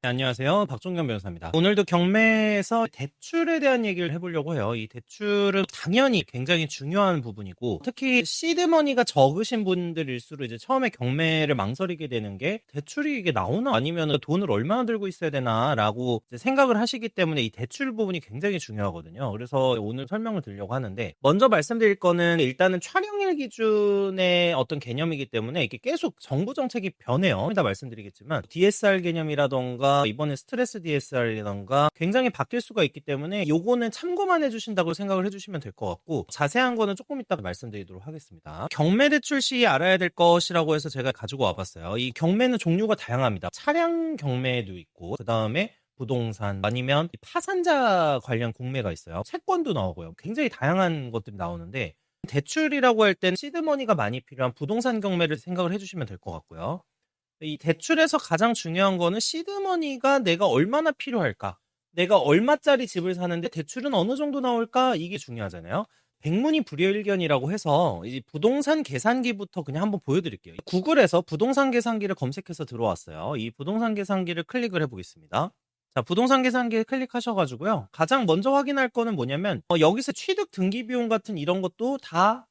네, 안녕하세요. 박종경 변호사입니다. 오늘도 경매에서 대출에 대한 얘기를 해보려고 해요. 이 대출은 당연히 굉장히 중요한 부분이고, 특히 시드머니가 적으신 분들일수록 이제 처음에 경매를 망설이게 되는 게 대출이 이게 나오나 아니면 돈을 얼마나 들고 있어야 되나라고 이제 생각을 하시기 때문에 이 대출 부분이 굉장히 중요하거든요. 그래서 오늘 설명을 드리려고 하는데, 먼저 말씀드릴 거는 일단은 촬영일 기준의 어떤 개념이기 때문에 이게 계속 정부 정책이 변해요. 이따 말씀드리겠지만 DSR 개념이라던가 이번에 스트레스 DSR이라던가 굉장히 바뀔 수가 있기 때문에 요거는 참고만 해주신다고 생각을 해주시면 될 것 같고, 자세한 거는 조금 이따 말씀드리도록 하겠습니다. 경매 대출 시 알아야 될 것이라고 해서 제가 가지고 와봤어요. 이 경매는 종류가 다양합니다. 차량 경매도 있고, 그 다음에 부동산 아니면 파산자 관련 공매가 있어요. 채권도 나오고요. 굉장히 다양한 것들이 나오는데, 대출이라고 할 땐 시드머니가 많이 필요한 부동산 경매를 생각을 해주시면 될 것 같고요. 이 대출에서 가장 중요한 거는 시드머니가 내가 얼마나 필요할까? 내가 얼마짜리 집을 사는데 대출은 어느 정도 나올까? 이게 중요하잖아요. 백문이 불여일견이라고 해서 이 부동산 계산기부터 그냥 한번 보여드릴게요. 구글에서 부동산 계산기를 검색해서 들어왔어요. 이 부동산 계산기를 클릭을 해보겠습니다. 자, 부동산 계산기에 클릭하셔가지고요. 가장 먼저 확인할 거는 뭐냐면 여기서 취득 등기 비용 같은 이런 것도 다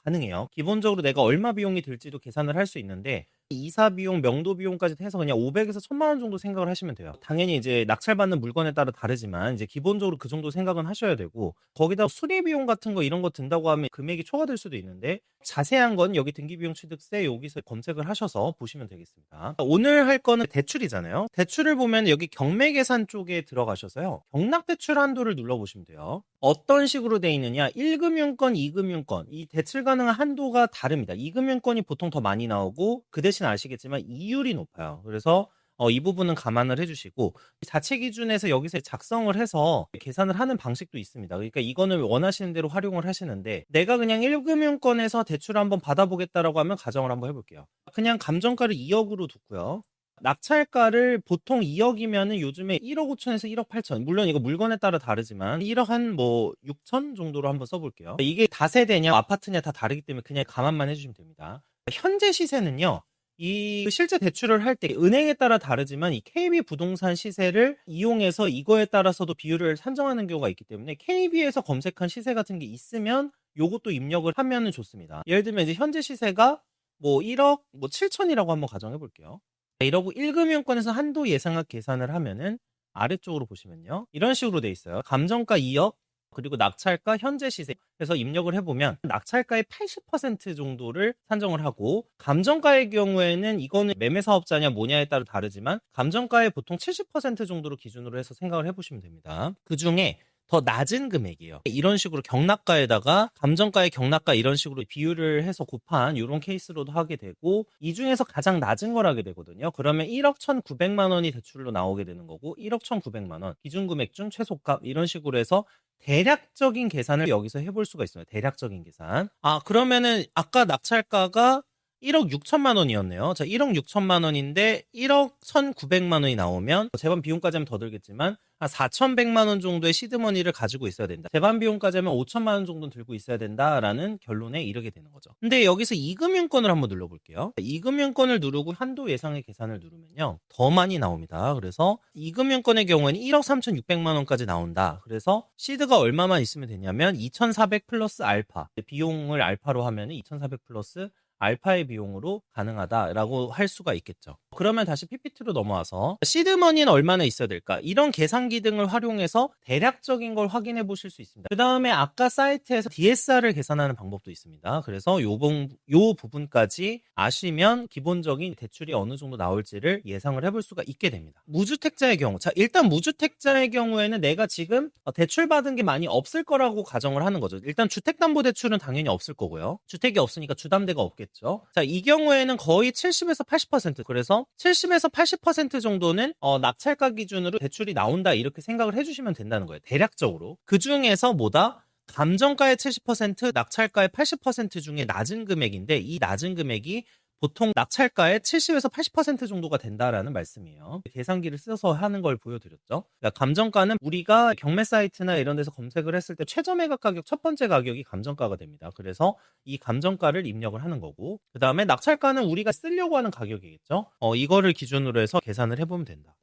가능해요. 기본적으로 내가 얼마 비용이 들지도 계산을 할 수 있는데 이사 비용, 명도 비용까지 해서 그냥 500에서 1000만 원 정도 생각을 하시면 돼요. 당연히 이제 낙찰받는 물건에 따라 다르지만 이제 기본적으로 그 정도 생각은 하셔야 되고, 거기다 수리 비용 같은 거 이런 거 든다고 하면 금액이 초과될 수도 있는데 자세한 건 여기 등기비용 취득세 여기서 검색을 하셔서 보시면 되겠습니다. 오늘 할 거는 대출이잖아요. 대출을 보면 여기 경매계산 쪽에 들어가셔서요. 경락대출 한도를 눌러보시면 돼요. 어떤 식으로 돼 있느냐, 1금융권, 2금융권 이 대출 가능한 한도가 다릅니다. 2금융권이 보통 더 많이 나오고 그 대신 아시겠지만 이율이 높아요. 그래서 이 부분은 감안을 해주시고, 자체 기준에서 여기서 작성을 해서 계산을 하는 방식도 있습니다. 그러니까 이거는 원하시는 대로 활용을 하시는데, 내가 그냥 1금융권에서 대출을 한번 받아보겠다라고 하면 가정을 한번 해볼게요. 그냥 감정가를 2억으로 두고요. 낙찰가를 보통 2억이면은 요즘에 1억 5천에서 1억 8천. 물론 이거 물건에 따라 다르지만 1억 한 뭐 6천 정도로 한번 써볼게요. 이게 다세대냐 아파트냐 다 다르기 때문에 그냥 감안만 해주시면 됩니다. 현재 시세는요. 이 실제 대출을 할 때 은행에 따라 다르지만 이 KB 부동산 시세를 이용해서 이거에 따라서도 비율을 산정하는 경우가 있기 때문에 KB에서 검색한 시세 같은 게 있으면 요것도 입력을 하면은 좋습니다. 예를 들면 이제 현재 시세가 뭐 1억 뭐 7천이라고 한번 가정해 볼게요. 이러고 1금융권에서 한도 예상액 계산을 하면은 아래쪽으로 보시면요. 이런 식으로 돼 있어요. 감정가 2억, 그리고 낙찰가 현재 시세 해서 입력을 해보면 낙찰가의 80% 정도를 산정을 하고, 감정가의 경우에는 이거는 매매 사업자냐 뭐냐에 따라 다르지만 감정가의 보통 70% 정도로 기준으로 해서 생각을 해보시면 됩니다. 그 중에 더 낮은 금액이에요. 이런 식으로 경락가에다가 감정가의 경락가 이런 식으로 비율을 해서 곱한 이런 케이스로도 하게 되고, 이 중에서 가장 낮은 걸 하게 되거든요. 그러면 1억 1,900만 원이 대출로 나오게 되는 거고, 1억 1,900만 원 기준금액 중 최소값 이런 식으로 해서 대략적인 계산을 여기서 해볼 수가 있어요. 대략적인 계산. 그러면은 아까 낙찰가가 1억 6천만 원이었네요. 자, 1억 6천만 원인데 1억 1,900만 원이 나오면 재반 비용까지 하면 더 들겠지만 한 4,100만 원 정도의 시드머니를 가지고 있어야 된다. 재반 비용까지 하면 5천만 원 정도는 들고 있어야 된다라는 결론에 이르게 되는 거죠. 근데 여기서 2금융권을 한번 눌러볼게요. 2금융권을 누르고 한도 예상의 계산을 누르면요. 더 많이 나옵니다. 그래서 2금융권의 경우에는 1억 3,600만 원까지 나온다. 그래서 시드가 얼마만 있으면 되냐면 2,400 플러스 알파. 비용을 알파로 하면 2,400 플러스 알파의 비용으로 가능하다라고 할 수가 있겠죠. 그러면 다시 PPT로 넘어와서 시드머니는 얼마나 있어야 될까? 이런 계산기 등을 활용해서 대략적인 걸 확인해 보실 수 있습니다. 그 다음에 아까 사이트에서 DSR을 계산하는 방법도 있습니다. 그래서 요 부분까지 아시면 기본적인 대출이 어느 정도 나올지를 예상을 해볼 수가 있게 됩니다. 무주택자의 경우, 자, 일단 무주택자의 경우에는 내가 지금 대출 받은 게 많이 없을 거라고 가정을 하는 거죠. 일단 주택담보대출은 당연히 없을 거고요. 주택이 없으니까 주담대가 없겠죠. 자, 이 경우에는 거의 70에서 80%, 그래서 70에서 80% 정도는 낙찰가 기준으로 대출이 나온다 이렇게 생각을 해주시면 된다는 거예요. 대략적으로. 그 중에서 뭐다? 감정가의 70%, 낙찰가의 80% 중에 낮은 금액인데, 이 낮은 금액이 보통 낙찰가의 70에서 80% 정도가 된다라는 말씀이에요. 계산기를 써서 하는 걸 보여드렸죠. 그러니까 감정가는 우리가 경매 사이트나 이런 데서 검색을 했을 때 최저 매각 가격 첫 번째 가격이 감정가가 됩니다. 그래서 이 감정가를 입력을 하는 거고, 그 다음에 낙찰가는 우리가 쓰려고 하는 가격이겠죠. 이거를 기준으로 해서 계산을 해보면 된다.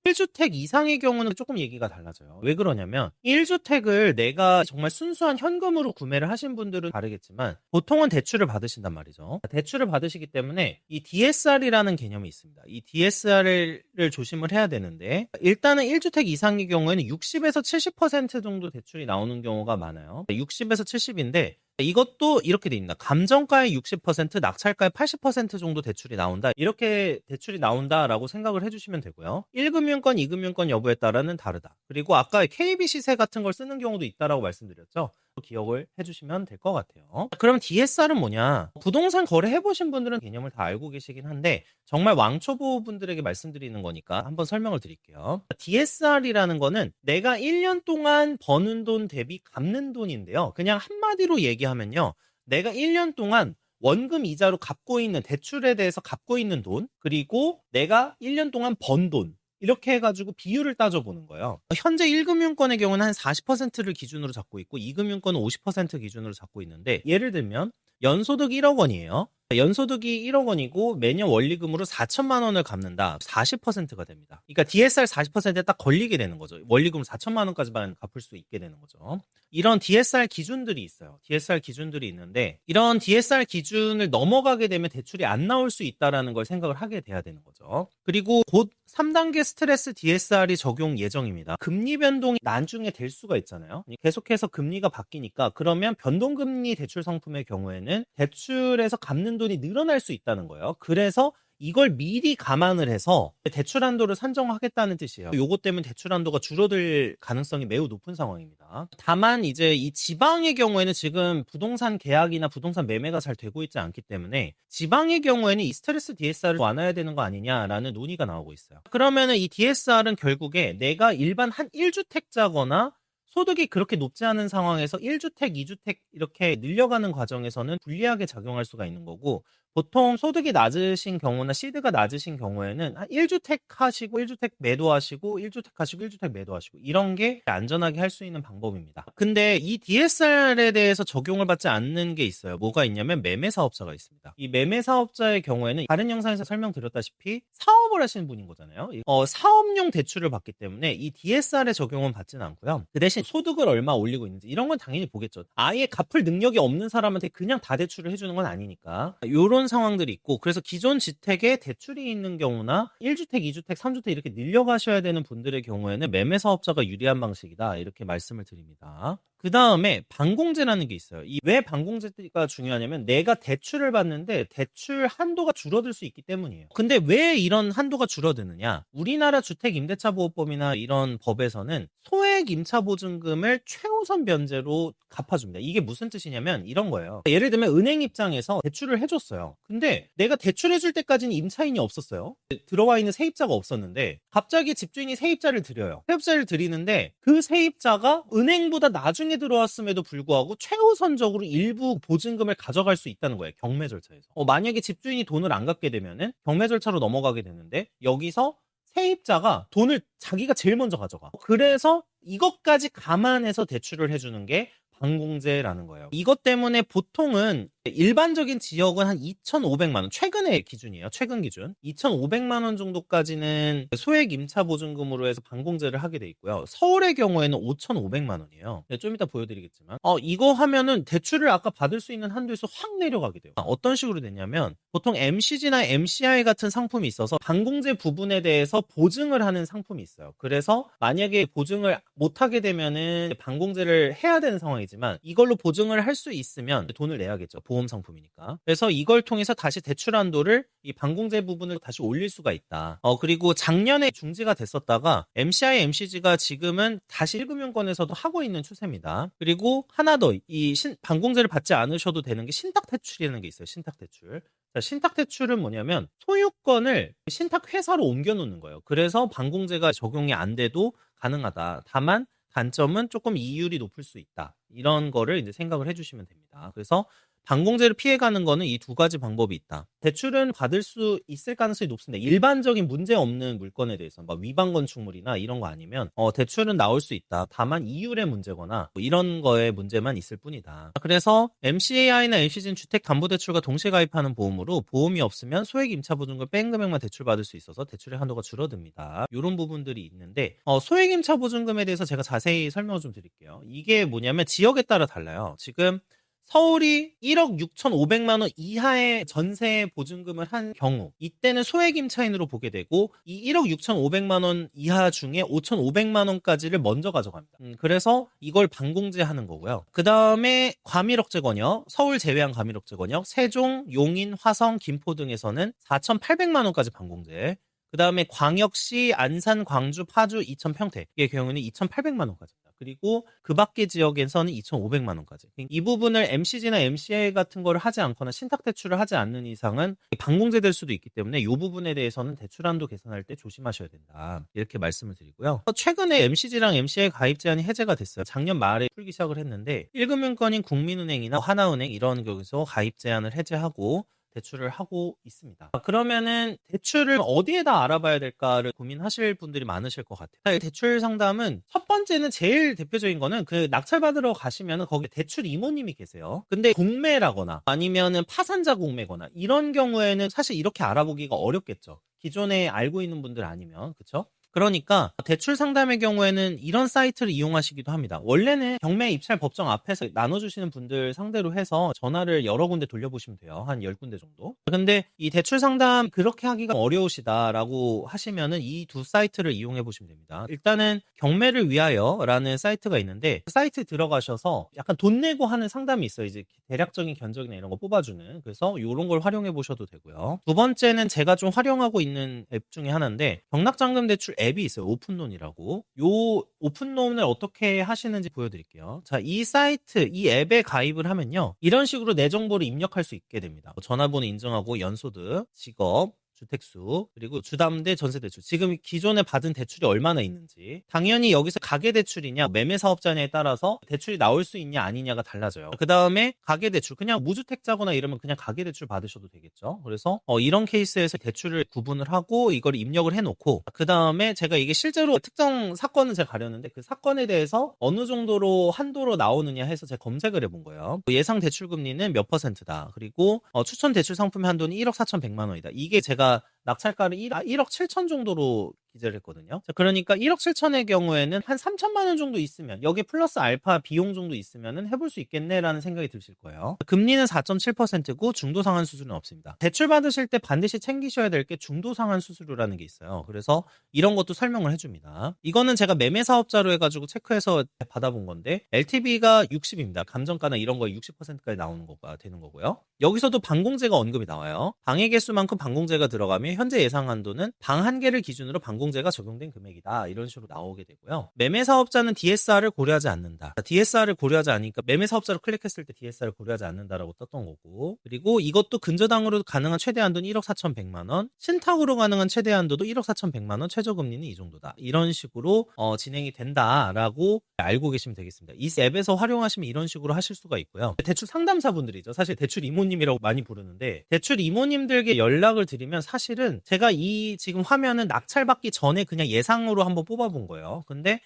1주택 이상의 경우는 조금 얘기가 달라져요. 왜 그러냐면 1주택을 내가 정말 순수한 현금으로 구매를 하신 분들은 다르겠지만 보통은 대출을 받으신단 말이죠. 대출을 받으시기 때문에 이 DSR이라는 개념이 있습니다. 이 DSR을 조심을 해야 되는데 일단은 1주택 이상의 경우에는 60에서 70% 정도 대출이 나오는 경우가 많아요. 60에서 70인데 이것도 이렇게 돼 있습니다. 감정가의 60%, 낙찰가의 80% 정도 대출이 나온다. 이렇게 대출이 나온다라고 생각을 해주시면 되고요. 1금융권, 2금융권 여부에 따라는 다르다. 그리고 아까 KB 시세 같은 걸 쓰는 경우도 있다라고 말씀드렸죠. 기억을 해주시면 될 것 같아요. 그럼 DSR은 뭐냐? 부동산 거래해보신 분들은 개념을 다 알고 계시긴 한데 정말 왕초보 분들에게 말씀드리는 거니까 한번 설명을 드릴게요. DSR이라는 거는 내가 1년 동안 버는 돈 대비 갚는 돈인데요. 그냥 한마디로 얘기하면요. 내가 1년 동안 원금 이자로 갚고 있는 대출에 대해서 갚고 있는 돈, 그리고 내가 1년 동안 번 돈, 이렇게 해가지고 비율을 따져보는 거예요. 현재 1금융권의 경우는 한 40%를 기준으로 잡고 있고 2금융권은 50% 기준으로 잡고 있는데 예를 들면 연소득 1억 원이에요. 연소득이 1억 원이고 매년 원리금으로 4천만 원을 갚는다. 40%가 됩니다. 그러니까 DSR 40%에 딱 걸리게 되는 거죠. 원리금 4천만 원까지만 갚을 수 있게 되는 거죠. 이런 DSR 기준들이 있어요. DSR 기준들이 있는데 이런 DSR 기준을 넘어가게 되면 대출이 안 나올 수 있다는 걸 생각을 하게 돼야 되는 거죠. 그리고 곧 3단계 스트레스 DSR이 적용 예정입니다. 금리 변동이 나중에 될 수가 있잖아요. 계속해서 금리가 바뀌니까 그러면 변동금리 대출 상품의 경우에는 대출에서 갚는 돈이 늘어날 수 있다는 거예요. 그래서 이걸 미리 감안을 해서 대출 한도를 산정하겠다는 뜻이에요. 요것 때문에 대출 한도가 줄어들 가능성이 매우 높은 상황입니다. 다만 이제 이 지방의 경우에는 지금 부동산 계약이나 부동산 매매가 잘 되고 있지 않기 때문에 지방의 경우에는 이 스트레스 DSR을 완화해야 되는 거 아니냐라는 논의가 나오고 있어요. 그러면은 이 DSR은 결국에 내가 일반 한 1주택자거나 소득이 그렇게 높지 않은 상황에서 1주택, 2주택 이렇게 늘려가는 과정에서는 불리하게 작용할 수가 있는 거고 보통 소득이 낮으신 경우나 시드가 낮으신 경우에는 1주택 하시고 1주택 매도하시고 1주택 하시고 1주택 매도하시고 이런 게 안전하게 할 수 있는 방법입니다. 근데 이 DSR에 대해서 적용을 받지 않는 게 있어요. 뭐가 있냐면 매매 사업자가 있습니다. 이 매매 사업자의 경우에는 다른 영상에서 설명드렸다시피 사업을 하시는 분인 거잖아요. 사업용 대출을 받기 때문에 이 DSR에 적용은 받지는 않고요. 그 대신 소득을 얼마 올리고 있는지 이런 건 당연히 보겠죠. 아예 갚을 능력이 없는 사람한테 그냥 다 대출을 해주는 건 아니니까 이런 상황들이 있고 그래서 기존 주택에 대출이 있는 경우나 1주택, 2주택, 3주택 이렇게 늘려가셔야 되는 분들의 경우에는 매매 사업자가 유리한 방식이다 이렇게 말씀을 드립니다. 그 다음에 반공제라는 게 있어요. 왜 반공제가 중요하냐면 내가 대출을 받는데 대출 한도가 줄어들 수 있기 때문이에요. 근데 왜 이런 한도가 줄어드느냐? 우리나라 주택임대차보호법이나 이런 법에서는 소액 임차보증금을 최우선 변제로 갚아줍니다. 이게 무슨 뜻이냐면 이런 거예요. 예를 들면 은행 입장에서 대출을 해줬어요. 근데 내가 대출해줄 때까지는 임차인이 없었어요. 들어와 있는 세입자가 없었는데 갑자기 집주인이 세입자를 드려요. 세입자를 드리는데 그 세입자가 은행보다 나중에 들어왔음에도 불구하고 최우선적으로 일부 보증금을 가져갈 수 있다는 거예요. 경매 절차에서. 만약에 집주인이 돈을 안 갚게 되면은 경매 절차로 넘어가게 되는데 여기서 세입자가 돈을 자기가 제일 먼저 가져가. 그래서 이것까지 감안해서 대출을 해주는 게 반공제라는 거예요. 이것 때문에 보통은 일반적인 지역은 한 2,500만 원, 최근의 기준이에요. 최근 기준. 2,500만 원 정도까지는 소액 임차 보증금으로 해서 반공제를 하게 돼 있고요. 서울의 경우에는 5,500만 원이에요. 좀 이따 보여드리겠지만 이거 하면은 대출을 아까 받을 수 있는 한도에서 확 내려가게 돼요. 어떤 식으로 되냐면 보통 MCG나 MCI 같은 상품이 있어서 반공제 부분에 대해서 보증을 하는 상품이 있어요. 그래서 만약에 보증을 못하게 되면은 반공제를 해야 되는 상황이지만 이걸로 보증을 할 수 있으면 돈을 내야겠죠. 보험 상품이니까. 그래서 이걸 통해서 다시 대출 한도를 이 반공제 부분을 다시 올릴 수가 있다. 그리고 작년에 중지가 됐었다가 MCI, MCG가 지금은 다시 1금융권에서도 하고 있는 추세입니다. 그리고 하나 더 이 반공제를 받지 않으셔도 되는 게 신탁대출이라는 게 있어요. 신탁대출. 신탁대출은 뭐냐면 소유권을 신탁회사로 옮겨놓는 거예요. 그래서 반공제가 적용이 안 돼도 가능하다. 다만 단점은 조금 이율이 높을 수 있다. 이런 거를 이제 생각을 해주시면 됩니다. 그래서 반공제를 피해가는 거는 이 두 가지 방법이 있다. 대출은 받을 수 있을 가능성이 높습니다. 일반적인 문제 없는 물건에 대해서 막 위반 건축물이나 이런 거 아니면 대출은 나올 수 있다. 다만 이율의 문제거나 뭐 이런 거에 문제만 있을 뿐이다. 그래서 MCAI나 MCG는 주택담보대출과 동시에 가입하는 보험으로 보험이 없으면 소액 임차보증금 뺀 금액만 대출받을 수 있어서 대출의 한도가 줄어듭니다. 이런 부분들이 있는데 소액 임차보증금에 대해서 제가 자세히 설명을 좀 드릴게요. 이게 뭐냐면 지역에 따라 달라요. 지금 서울이 1억 6,500만 원 이하의 전세 보증금을 한 경우 이때는 소액 임차인으로 보게 되고 이 1억 6,500만 원 이하 중에 5,500만 원까지를 먼저 가져갑니다. 그래서 이걸 반공제하는 거고요. 그 다음에 과밀억제 권역, 서울 제외한 과밀억제 권역, 세종, 용인, 화성, 김포 등에서는 4,800만 원까지 반공제. 그 다음에 광역시, 안산, 광주, 파주, 이천, 평택의 경우는 2,800만 원까지입니다. 그리고 그 밖의 지역에서는 2,500만 원까지. 이 부분을 MCG나 MCA 같은 거를 하지 않거나 신탁대출을 하지 않는 이상은 반공제될 수도 있기 때문에 이 부분에 대해서는 대출한도 계산할 때 조심하셔야 된다. 이렇게 말씀을 드리고요. 최근에 MCG랑 MCA 가입 제한이 해제가 됐어요. 작년 말에 풀기 시작을 했는데 1금융권인 국민은행이나 하나은행 이런 경우에서 가입 제한을 해제하고 대출을 하고 있습니다. 그러면은 대출을 어디에다 알아봐야 될까를 고민하실 분들이 많으실 것 같아요. 대출 상담은 첫 번째는 제일 대표적인 거는 그 낙찰받으러 가시면은 거기 대출 이모님이 계세요. 근데 공매라거나 아니면은 파산자 공매거나 이런 경우에는 사실 이렇게 알아보기가 어렵겠죠. 기존에 알고 있는 분들 아니면, 그쵸? 그러니까 대출 상담의 경우에는 이런 사이트를 이용하시기도 합니다. 원래는 경매 입찰 법정 앞에서 나눠주시는 분들 상대로 해서 전화를 여러 군데 돌려보시면 돼요. 한 10군데 정도. 근데 이 대출 상담 그렇게 하기가 어려우시다라고 하시면은 이 두 사이트를 이용해 보시면 됩니다. 일단은 경매를 위하여라는 사이트가 있는데 그 사이트에 들어가셔서 약간 돈 내고 하는 상담이 있어요. 이제 대략적인 견적이나 이런 거 뽑아주는. 그래서 이런 걸 활용해 보셔도 되고요. 두 번째는 제가 좀 활용하고 있는 앱 중에 하나인데 경락잔금 대출 앱이 있어요. 오픈론이라고. 요 오픈론을 어떻게 하시는지 보여드릴게요. 자, 이 사이트, 이 앱에 가입을 하면요. 이런 식으로 내 정보를 입력할 수 있게 됩니다. 전화번호 인증하고 연소득, 직업, 주택수, 그리고 주담대 전세대출. 지금 기존에 받은 대출이 얼마나 있는지. 당연히 여기서 가계대출이냐, 매매사업자냐에 따라서 대출이 나올 수 있냐, 아니냐가 달라져요. 그 다음에 가계대출. 그냥 무주택자거나 이러면 그냥 가계대출 받으셔도 되겠죠. 그래서 이런 케이스에서 대출을 구분을 하고 이걸 입력을 해놓고, 그 다음에 제가 이게 실제로 특정 사건은 제가 가렸는데 그 사건에 대해서 어느 정도로 한도로 나오느냐 해서 제가 검색을 해본 거예요. 예상 대출금리는 몇 %다. 그리고 추천 대출 상품의 한도는 1억 4,100만 원이다. 이게 제가 낙찰가를 1억 7천 정도로 기재를 했거든요. 자, 그러니까 1억 7천의 경우에는 한 3천만 원 정도 있으면 여기에 플러스 알파 비용 정도 있으면 해볼 수 있겠네라는 생각이 드실 거예요. 금리는 4.7%고 중도상환 수수료는 없습니다. 대출 받으실 때 반드시 챙기셔야 될 게 중도상환 수수료라는 게 있어요. 그래서 이런 것도 설명을 해줍니다. 이거는 제가 매매사업자로 해가지고 체크해서 받아본 건데 LTV가 60입니다. 감정가나 이런 거에 60%까지 나오는 거가 되는 거고요. 여기서도 반공제가 언급이 나와요. 방의 개수만큼 반공제가 들어가며 현재 예상 한도는 방 한 개를 기준으로 반공제가 적용된 금액이다. 이런 식으로 나오게 되고요. 매매사업자는 DSR을 고려하지 않는다. DSR을 고려하지 않으니까 매매사업자로 클릭했을 때 DSR을 고려하지 않는다라고 떴던 거고, 그리고 이것도 근저당으로 가능한 최대 한도는 1억 4,100만 원, 신탁으로 가능한 최대 한도도 1억 4,100만 원, 최저금리는 이 정도다. 이런 식으로 진행이 된다라고 알고 계시면 되겠습니다. 이 앱에서 활용하시면 이런 식으로 하실 수가 있고요. 대출 상담사분들이죠. 사실 대출 이모님이라고 많이 부르는데 대출 이모님들께 연락을 드리면 사실은 제가 이 지금 화면은 낙찰받기 전에 그냥 예상으로 한번 뽑아본 거예요. 근데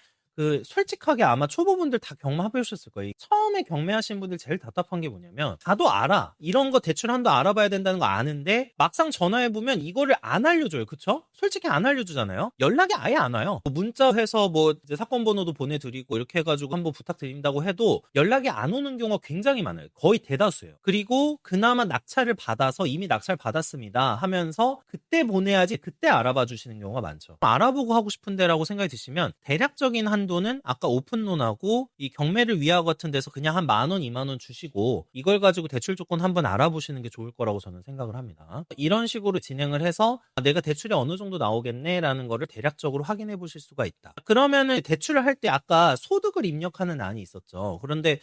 솔직하게 아마 초보분들 다 경험해보셨을 거예요. 처음에 경매하신 분들 제일 답답한 게 뭐냐면 다도 알아. 이런 거 대출 한도 알아봐야 된다는 거 아는데 막상 전화해보면 이거를 안 알려줘요. 그쵸? 솔직히 안 알려주잖아요. 연락이 아예 안 와요. 문자해서 이제 사건 번호도 보내드리고 이렇게 해가지고 한번 부탁드린다고 해도 연락이 안 오는 경우가 굉장히 많아요. 거의 대다수예요. 그리고 그나마 낙찰을 받아서 이미 낙찰 받았습니다 하면서 그때 보내야지 그때 알아봐 주시는 경우가 많죠. 알아보고 하고 싶은데라고 생각이 드시면 대략적인 한도는 아까 오픈론하고 이 경매를 위하 같은 데서 그냥 한 10,000원, 20,000원 주시고 이걸 가지고 대출 조건 한번 알아보시는 게 좋을 거라고 저는 생각을 합니다. 이런 식으로 진행을 해서 내가 대출이 어느 정도 나오겠네라는 거를 대략적으로 확인해 보실 수가 있다. 그러면은 대출을 할 때 아까 소득을 입력하는 안이 있었죠. 그런데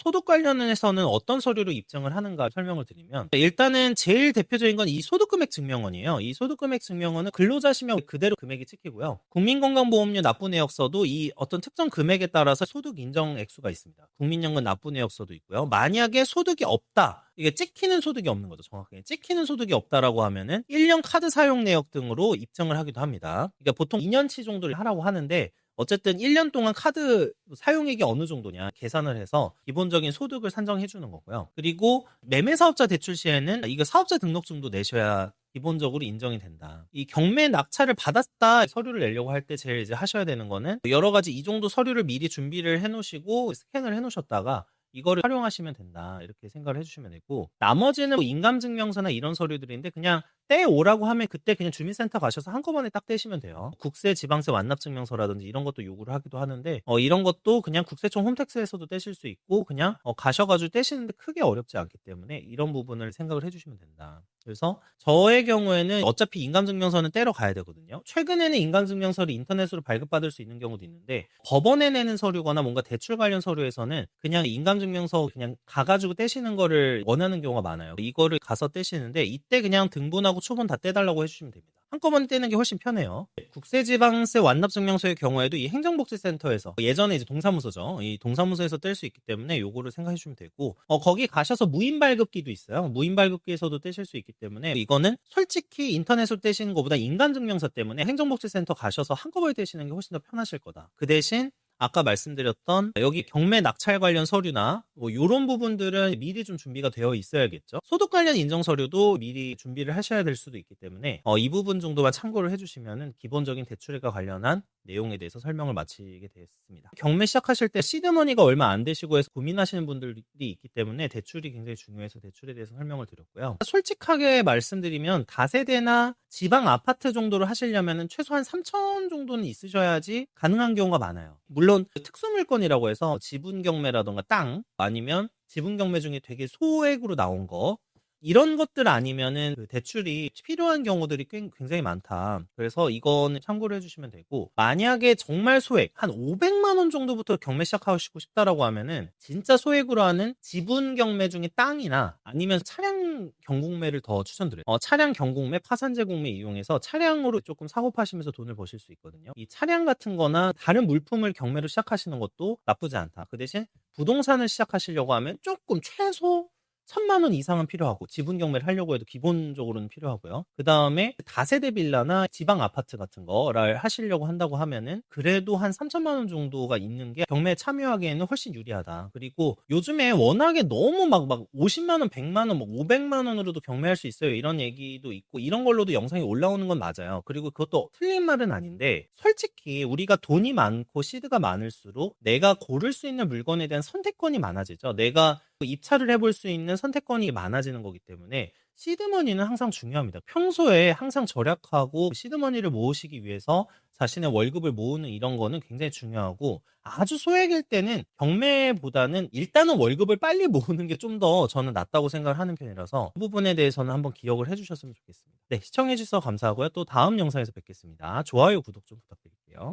소득 관련해서는 어떤 서류로 입증을 하는가 설명을 드리면 일단은 제일 대표적인 건 이 소득금액 증명원이에요. 이 소득금액 증명원은 근로자시면 그대로 금액이 찍히고요. 국민건강보험료 납부 내역서도 이 어떤 특정 금액에 따라서 소득 인정 액수가 있습니다. 국민연금 납부 내역서도 있고요. 만약에 소득이 없다. 이게 찍히는 소득이 없는 거죠. 정확하게. 찍히는 소득이 없다라고 하면은 1년 카드 사용 내역 등으로 입증을 하기도 합니다. 그러니까 보통 2년치 정도를 하라고 하는데 어쨌든 1년 동안 카드 사용액이 어느 정도냐 계산을 해서 기본적인 소득을 산정해 주는 거고요. 그리고 매매사업자 대출 시에는 이거 사업자 등록증도 내셔야 기본적으로 인정이 된다. 이 경매 낙찰을 받았다 서류를 내려고 할 때 제일 이제 하셔야 되는 거는 여러 가지 이 정도 서류를 미리 준비를 해 놓으시고 스캔을 해 놓으셨다가 이거를 활용하시면 된다. 이렇게 생각을 해주시면 되고 나머지는 뭐 인감증명서나 이런 서류들인데 그냥 떼오라고 하면 그때 그냥 주민센터 가셔서 한꺼번에 딱 떼시면 돼요. 국세, 지방세 완납증명서라든지 이런 것도 요구를 하기도 하는데 이런 것도 그냥 국세청 홈택스에서도 떼실 수 있고 그냥 가셔가지고 떼시는데 크게 어렵지 않기 때문에 이런 부분을 생각을 해주시면 된다. 그래서 저의 경우에는 어차피 인감증명서는 떼러 가야 되거든요. 최근에는 인감증명서를 인터넷으로 발급받을 수 있는 경우도 있는데 법원에 내는 서류거나 뭔가 대출 관련 서류에서는 그냥 인감증명서 그냥 가가지고 떼시는 거를 원하는 경우가 많아요. 이거를 가서 떼시는데 이때 그냥 등본하고 초본 다 떼달라고 해주시면 됩니다. 한꺼번에 떼는 게 훨씬 편해요. 국세지방세 완납증명서의 경우에도 이 행정복지센터에서 예전에 이제 동사무소죠. 이 동사무소에서 뗄 수 있기 때문에 요거를 생각해 주시면 되고 거기 가셔서 무인발급기도 있어요. 무인발급기에서도 떼실 수 있기 때문에 이거는 솔직히 인터넷으로 떼시는 것보다 인감증명서 때문에 행정복지센터 가셔서 한꺼번에 떼시는 게 훨씬 더 편하실 거다. 그 대신 아까 말씀드렸던 여기 경매 낙찰 관련 서류나 뭐 이런 부분들은 미리 좀 준비가 되어 있어야겠죠. 소득 관련 인정 서류도 미리 준비를 하셔야 될 수도 있기 때문에 이 부분 정도만 참고를 해주시면은 기본적인 대출과 관련한 내용에 대해서 설명을 마치게 되었습니다. 경매 시작하실 때 시드머니가 얼마 안 되시고 해서 고민하시는 분들이 있기 때문에 대출이 굉장히 중요해서 대출에 대해서 설명을 드렸고요. 솔직하게 말씀드리면 다세대나 지방 아파트 정도를 하시려면 최소한 3천 정도는 있으셔야지 가능한 경우가 많아요. 물론 특수물건이라고 해서 지분 경매라던가 땅 아니면 지분 경매 중에 되게 소액으로 나온 거 이런 것들 아니면은 그 대출이 필요한 경우들이 굉장히 많다. 그래서 이거는 참고를 해주시면 되고 만약에 정말 소액 한 500만 원 정도부터 경매 시작하시고 싶다라고 하면은 진짜 소액으로 하는 지분 경매 중에 땅이나 아니면 차량 경공매를 더 추천드려요. 차량 경공매, 파산재 공매 이용해서 차량으로 조금 사고 파시면서 돈을 버실 수 있거든요. 이 차량 같은 거나 다른 물품을 경매로 시작하시는 것도 나쁘지 않다. 그 대신 부동산을 시작하시려고 하면 조금 최소 1,000만 원 이상은 필요하고 지분 경매를 하려고 해도 기본적으로는 필요하고요. 그 다음에 다세대 빌라나 지방 아파트 같은 거를 하시려고 한다고 하면은 그래도 한 3천만 원 정도가 있는 게 경매에 참여하기에는 훨씬 유리하다. 그리고 요즘에 워낙에 너무 막 50만 원, 100만 원, 500만 원으로도 경매할 수 있어요. 이런 얘기도 있고 이런 걸로도 영상이 올라오는 건 맞아요. 그리고 그것도 틀린 말은 아닌데 솔직히 우리가 돈이 많고 시드가 많을수록 내가 고를 수 있는 물건에 대한 선택권이 많아지죠. 내가 입찰을 해볼 수 있는 선택권이 많아지는 거기 때문에 시드머니는 항상 중요합니다. 평소에 항상 절약하고 시드머니를 모으시기 위해서 자신의 월급을 모으는 이런 거는 굉장히 중요하고 아주 소액일 때는 경매보다는 일단은 월급을 빨리 모으는 게 좀 더 저는 낫다고 생각을 하는 편이라서 그 부분에 대해서는 한번 기억을 해주셨으면 좋겠습니다. 네, 시청해주셔서 감사하고요. 또 다음 영상에서 뵙겠습니다. 좋아요, 구독 좀 부탁드릴게요.